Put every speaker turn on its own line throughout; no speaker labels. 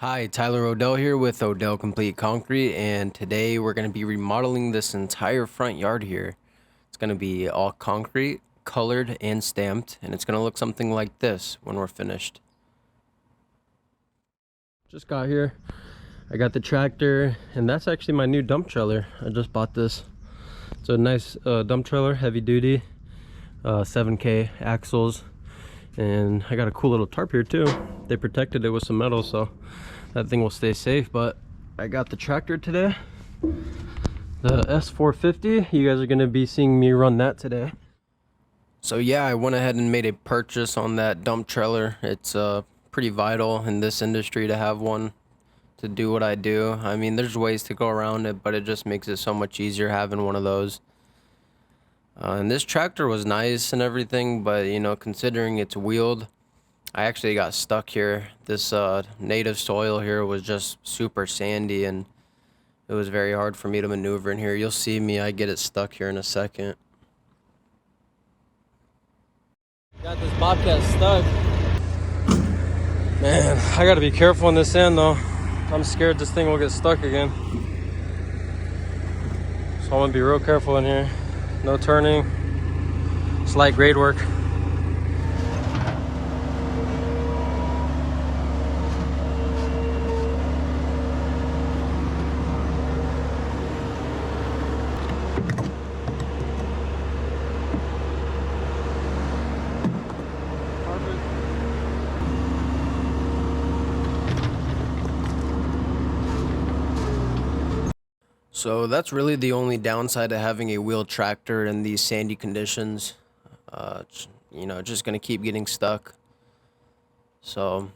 Hi, Tyler Odell here with Odell Complete Concrete, and today we're going to be remodeling this entire front yard here. It's going to be all concrete, colored, and stamped, and it's going to look something like this when we're finished. Just got here. I got the tractor, and that's actually my new dump trailer. I just bought this. It's a nice dump trailer, heavy duty, 7K axles, and I got a cool little tarp here too. They protected it with some metal, so that thing will stay safe. But I got the tractor today, the S450. You guys are going to be seeing me run that today. So yeah, I went ahead and made a purchase on that dump trailer. It's pretty vital in this industry to have one to do what I do. I mean, there's ways to go around it, but it just makes it so much easier having one of those. And this tractor was nice and everything, but you know, considering it's wheeled, I actually got stuck here. This native soil here was just super sandy, and it was very hard for me to maneuver in here. You'll see me, I get it stuck here in a second. Got this Bobcat stuck. Man, I gotta be careful on this end though. I'm scared this thing will get stuck again. So I'm gonna be real careful in here. No turning. It's light grade work. So that's really the only downside to having a wheeled tractor in these sandy conditions. You know, just gonna keep getting stuck. So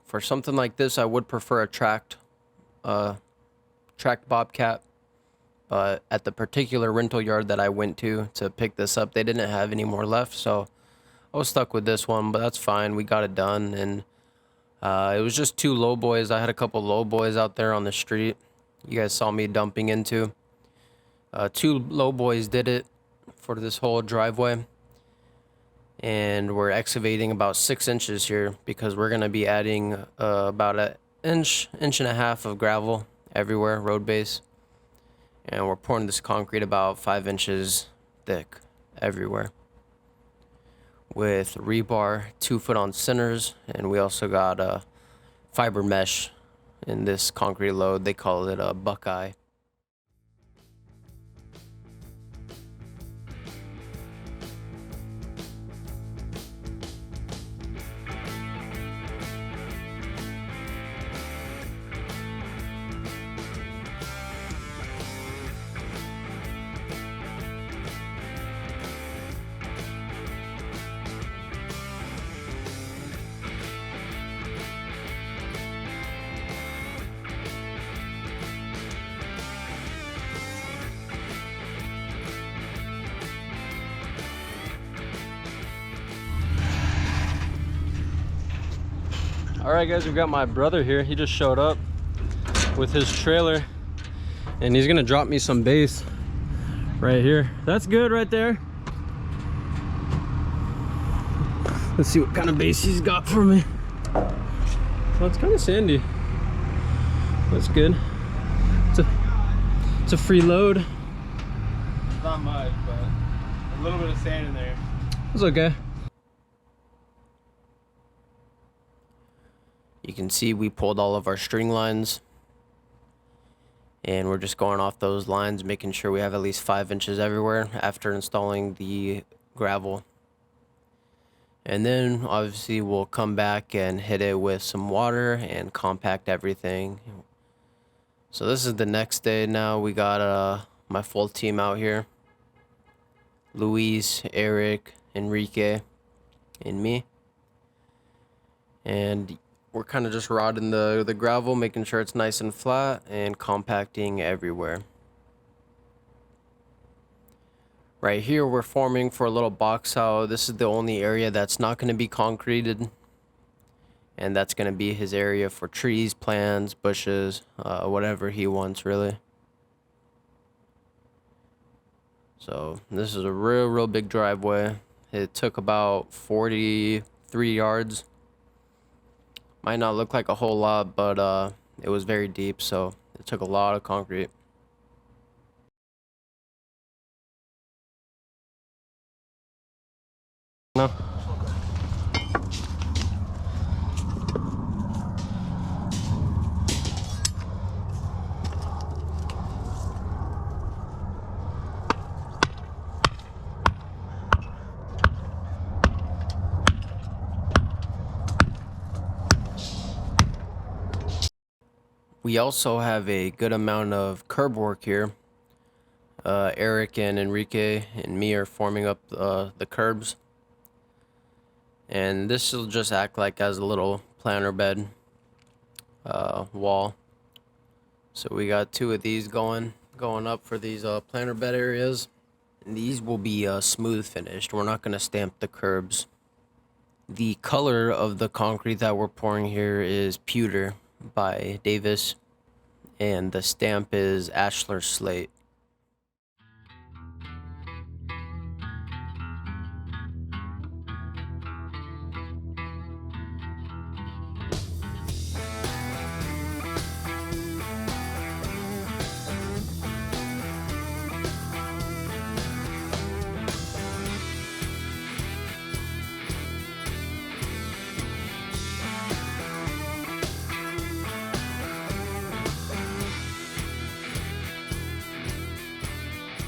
for something like this, I would prefer a tracked Bobcat. But at the particular rental yard that I went to pick this up, they didn't have any more left, so I was stuck with this one. But that's fine. We got it done, and it was just two low boys. I had a couple low boys out there on the street. You guys saw me dumping into. Two low boys did it for this whole driveway, and we're excavating about 6 inches here because we're gonna be adding about an inch and a half of gravel everywhere, road base, and we're pouring this concrete about 5 inches thick everywhere with rebar 2 foot on centers, and we also got a fiber mesh in this concrete load. They call it a Buckeye. All right, guys, we've got my brother here. He just showed up with his trailer, and he's gonna drop me some base right here. That's good right there. Let's see what kind of base he's got for me. Well, it's kind of sandy. That's good. It's a free load.
It's not much, but a little bit of sand in there.
It's okay. You can see we pulled all of our string lines, and we're just going off those lines, making sure we have at least 5 inches everywhere after installing the gravel. And then obviously we'll come back and hit it with some water and compact everything. So this is the next day now. We got my full team out here. Luis, Eric, Enrique, and me. And we're kind of just rodding the gravel, making sure it's nice and flat, and compacting everywhere. Right here, we're forming for a little box house. This is the only area that's not going to be concreted, and that's going to be his area for trees, plants, bushes, whatever he wants, really. So this is a real big driveway. It took about 43 yards Might not look like a whole lot, but it was very deep, so it took a lot of concrete. No. We also have a good amount of curb work here. Eric and Enrique and me are forming up the curbs. And this will just act like as a little planter bed wall. So we got 2 of these going up for these planter bed areas. And these will be smooth finished. We're not going to stamp the curbs. The color of the concrete that we're pouring here is Pewter by Davis. And the stamp is Ashlar Slate.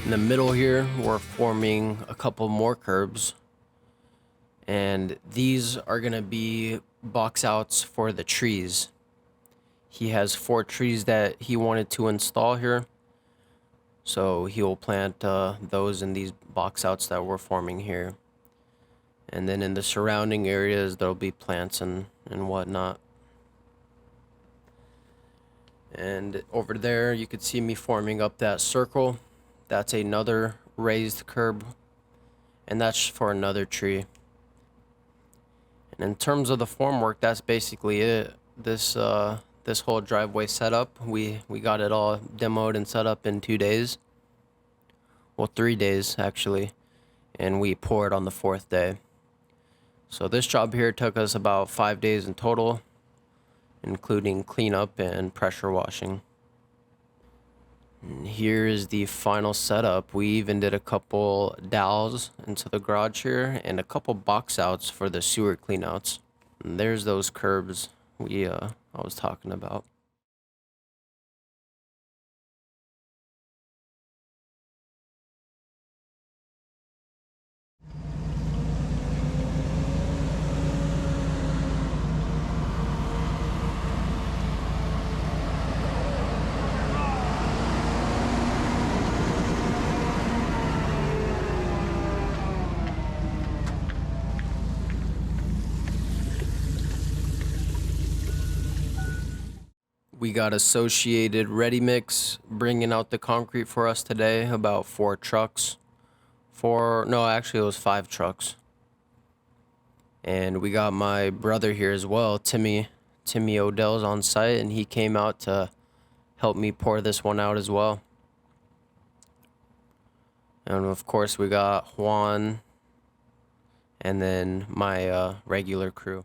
In the middle here, we're forming a couple more curbs. And these are going to be box outs for the trees. He has 4 trees that he wanted to install here. So he will plant those in these box outs that we're forming here. And then in the surrounding areas, there'll be plants and whatnot. And over there, you could see me forming up that circle. That's another raised curb. And that's for another tree. And in terms of the formwork, that's basically it. This whole driveway setup, we got it all demoed and set up in 2 days. Well, 3 days actually, and we poured on the 4th day. So this job here took us about 5 days in total, including cleanup and pressure washing. And here is the final setup. We even did a couple dowels into the garage here and a couple box outs for the sewer cleanouts. And there's those curbs I was talking about. We got Associated Ready Mix bringing out the concrete for us today, about 4 trucks. No, actually it was 5 trucks. And we got my brother here as well, Timmy Odell's on site, and he came out to help me pour this one out as well. And of course we got Juan and then my regular crew.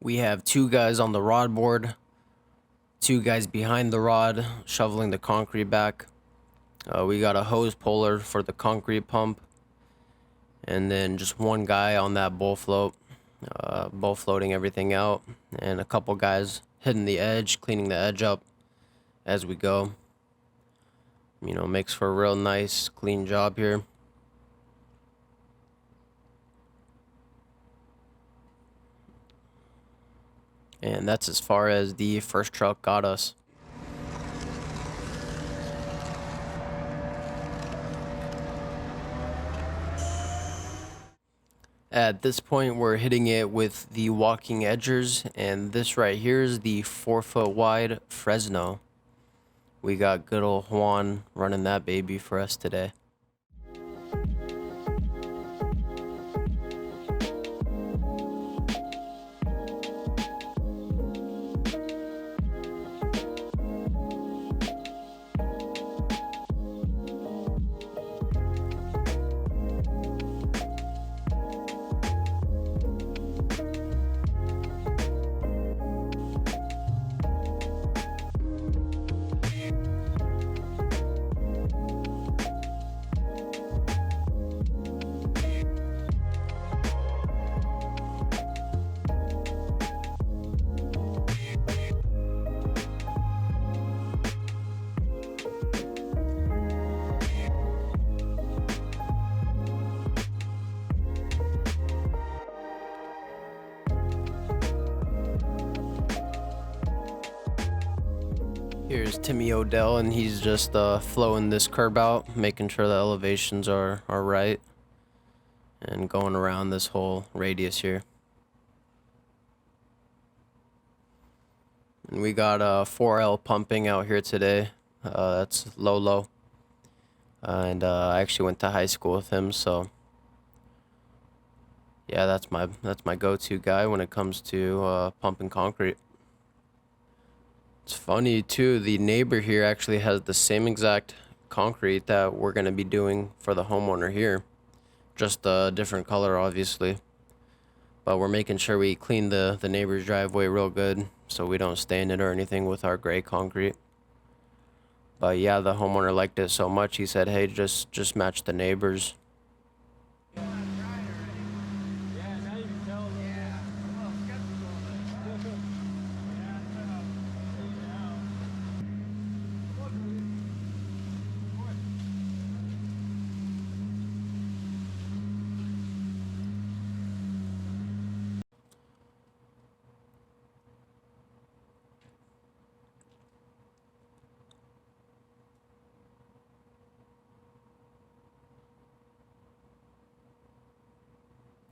We have 2 guys on the rod board, 2 guys behind the rod shoveling the concrete back. We got a hose puller for the concrete pump, and then just 1 guy on that bull float, bull floating everything out, and a couple guys hitting the edge, cleaning the edge up as we go. You know, makes for a real nice, clean job here. And that's as far as the first truck got us. At this point, we're hitting it with the walking edgers, and this right here is the 4-foot wide Fresno. We got good old Juan running that baby for us today. Here's Timmy Odell, and he's just flowing this curb out, making sure the elevations are right, and going around this whole radius here. And we got 4L pumping out here today. That's Lolo, and I actually went to high school with him, so yeah, that's my go-to guy when it comes to pumping concrete. It's funny too, the neighbor here actually has the same exact concrete that we're going to be doing for the homeowner here. Just a different color, obviously. But we're making sure we clean the neighbor's driveway real good so we don't stain it or anything with our gray concrete. But yeah, the homeowner liked it so much, he said, hey, just match the neighbors.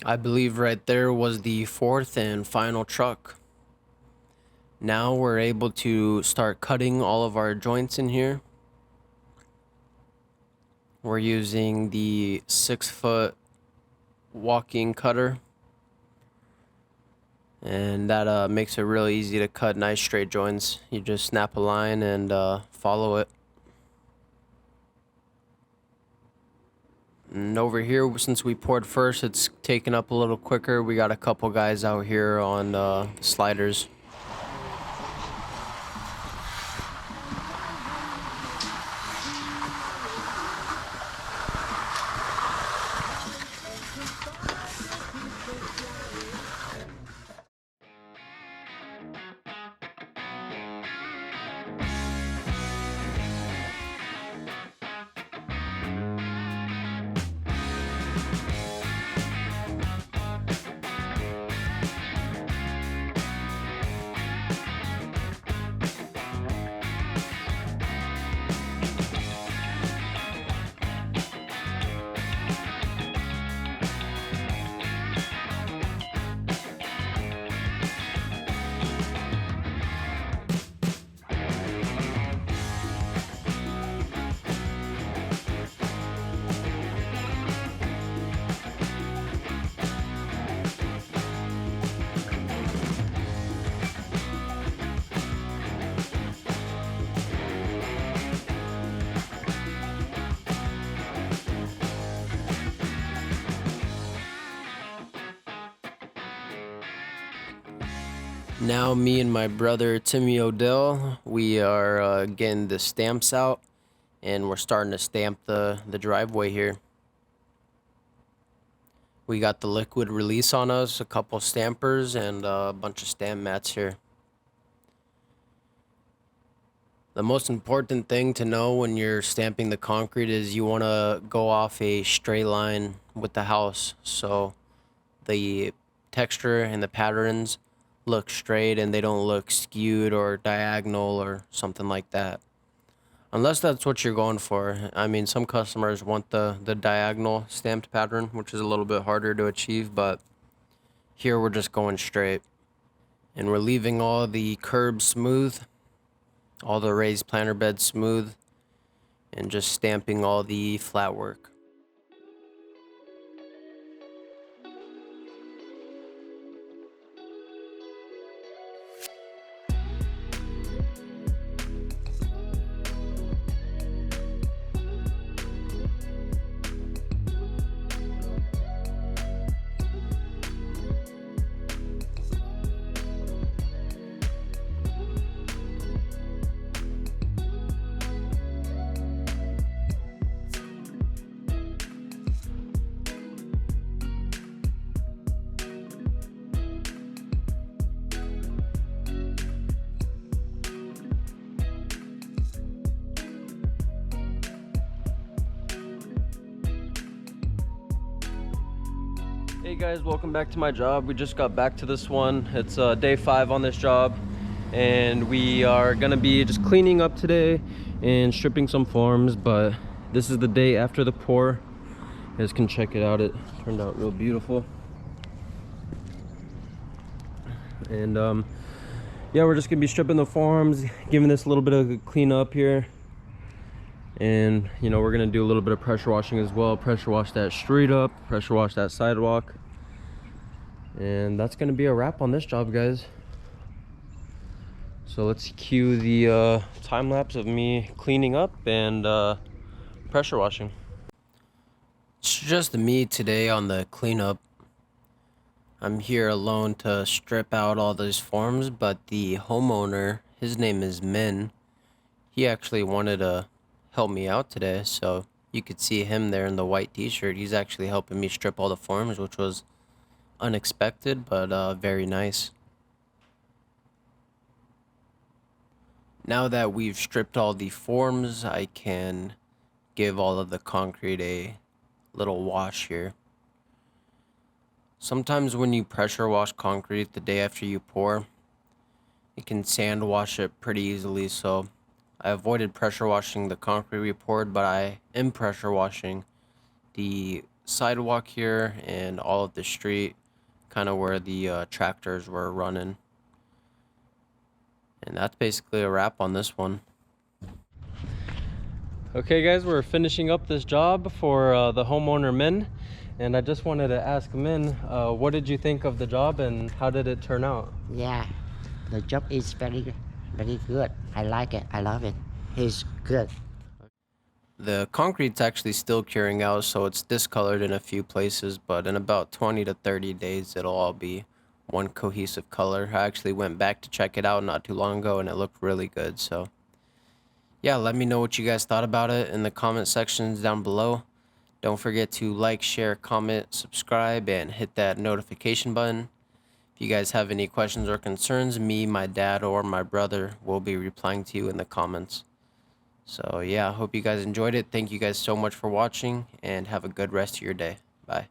I believe right there was the fourth and final truck. Now we're able to start cutting all of our joints in here. We're using the 6-foot walking cutter, and that makes it really easy to cut nice straight joints. You just snap a line and follow it. And over here, since we poured first, it's taken up a little quicker. We got a couple guys out here on sliders. Now me and my brother Timmy Odell, we are getting the stamps out, and we're starting to stamp the driveway here. We got the liquid release on us, a couple stampers, and a bunch of stamp mats here. The most important thing to know when you're stamping the concrete is you want to go off a straight line with the house, so the texture and the patterns look straight and they don't look skewed or diagonal or something like that. Unless that's what you're going for. I mean, some customers want the diagonal stamped pattern, which is a little bit harder to achieve, but here we're just going straight. And we're leaving all the curbs smooth, all the raised planter beds smooth, and just stamping all the flat work. Hey guys, welcome back to my job. We just got back to this one. It's day 5 on this job. and we are gonna be just cleaning up today and stripping some forms. But this is the day after the pour. You guys can check it out. It turned out real beautiful. And yeah, we're just gonna be stripping the forms, giving this a little bit of a clean up here. And you know, we're gonna do a little bit of pressure washing as well. Pressure wash that street up, pressure wash that sidewalk. And that's gonna be a wrap on this job, guys. So let's cue the time lapse of me cleaning up and pressure washing. It's just me today on the cleanup. I'm here alone to strip out all those forms, but the homeowner, his name is Min, he actually wanted to help me out today, so you could see him there in the white t-shirt. He's actually helping me strip all the forms, which was unexpected, but very nice. Now that we've stripped all the forms, I can give all of the concrete a little wash here. Sometimes when you pressure wash concrete the day after you pour, you can sand wash it pretty easily, so I avoided pressure washing the concrete we poured, but I am pressure washing the sidewalk here and all of the street, kind of where the tractors were running. And that's basically a wrap on this one. Okay guys, we're finishing up this job for the homeowner Min, and I just wanted to ask Min, what did you think of the job and how did it turn out?
Yeah, the job is very good. I like it. I love it. It's good.
The concrete's actually still curing out, so it's discolored in a few places, but in about 20 to 30 days it'll all be one cohesive color. I actually went back to check it out not too long ago and it looked really good. So yeah, let me know what you guys thought about it in the comment sections down below. Don't forget to like, share, comment, subscribe, and hit that notification button. If you guys have any questions or concerns, me, my dad, or my brother will be replying to you in the comments. So yeah, I hope you guys enjoyed it. Thank you guys so much for watching and have a good rest of your day. Bye.